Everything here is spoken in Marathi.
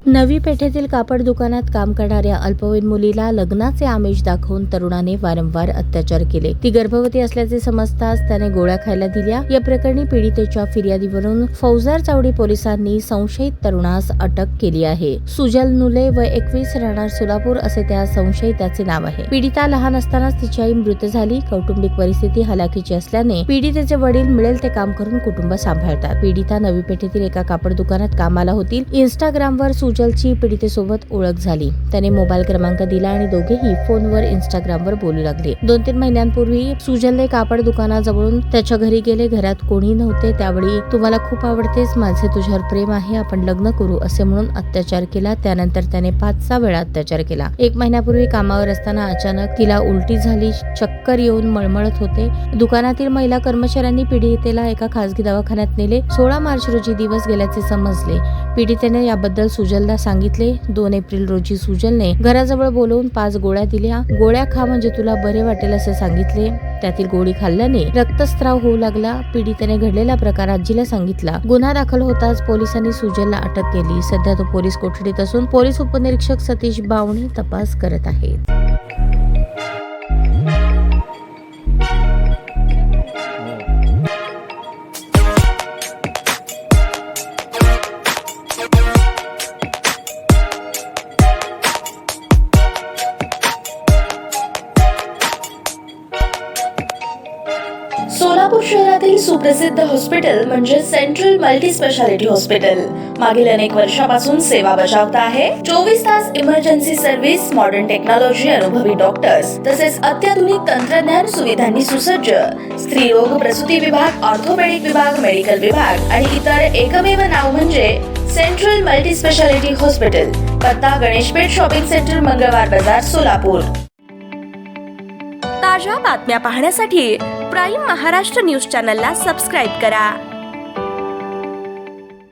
नवी पेठेतील कापड दुकानात काम करणाऱ्या अल्पवयीन मुलीला लग्नाचे आमिष दाखवून तरुणाने वारंवार अत्याचार केले. ती गर्भवती असल्याचे समजताच त्याने गोळ्या खायला दिल्या. या प्रकरणी पीडितेच्या फिर्यादीवरून फौजदार चावडी पोलिसांनी संशयित तरुणास अटक केली आहे. सुजल नुले वय 21 राहणार सोलापूर असे त्या संशयिताचे नाव आहे. पीडिता लहान असतानाच तिची आई मृत झाली. कौटुंबिक परिस्थिती हलाखीची असल्याने पीडितेचे वडील मिळेल ते काम करून कुटुंब सांभाळतात. पीडिता नवी पेठेतील एका कापड दुकानात कामाला होती. इंस्टाग्रामवर सुजलची पीडितेसोबत ओळख झाली. त्याने मोबाईल क्रमांक दिला आणि दोघेही फोनवर इंस्टाग्रामवर बोलू लागले. 2-3 महिन्यांपूर्वी सुजलने कापड दुकानाजवळून त्याच्या घरी गेले. घरात कोणी नव्हते. त्यावेळी तू मला खूप आवडतेस, माझे तुझ्यावर प्रेम आहे, आपण लग्न करू असे म्हणून अत्याचार केला. त्यानंतर त्याने 5-6 वेळा अत्याचार केला. 1 महिन्यापूर्वी कामावर असताना अचानक तिला उलटी झाली, चक्कर येऊन मळमळत होते. दुकानातील महिला कर्मचाऱ्यांनी पीडितेला एका खासगी दवाखान्यात नेले. 16 मार्च रोजी दिवस गेल्याचे समजले. पीडितेने याबद्दल सुजलला सांगितले. 2 एप्रिल रोजी सुजलने घराजवळ बोलवून 5 गोळ्या दिल्या. गोळ्या खा म्हणजे तुला बरे वाटेल असे सांगितले. त्यातील गोळी खाल्ल्याने रक्तस्राव होऊ लागला. पीडितेने घडलेला प्रकार आजीला सांगितला. गुन्हा दाखल होताच पोलिसांनी सुजलला अटक केली. सध्या तो पोलीस कोठडीत असून पोलीस उपनिरीक्षक सतीश बावणे तपास करत आहेत. सोलापूर शहरातील सुप्रसिद्ध हॉस्पिटल म्हणजे सेंट्रल मल्टी स्पेशालिटी हॉस्पिटल मागील अनेक वर्षापासून सेवा बजावत आहे. 24 तास इमर्जन्सी सर्व्हिस, मॉडर्न टेक्नॉलॉजी, अनुभवी डॉक्टर्स तसेच अत्याधुनिक तंत्रज्ञान सुविधांनी सुसज्ज स्त्रीरोग प्रसूती विभाग, ऑर्थोपेडिक विभाग, मेडिकल विभाग आणि इतर एकमेव नाव म्हणजे सेंट्रल मल्टी स्पेशालिटी हॉस्पिटल. पत्ता गणेशपेठ शॉपिंग सेंटर, मंगळवार बाजार, सोलापूर. ताज्या बातम्या पाहण्यासाठी प्राईम महाराष्ट्र न्यूज चॅनलला सबस्क्राईब करा.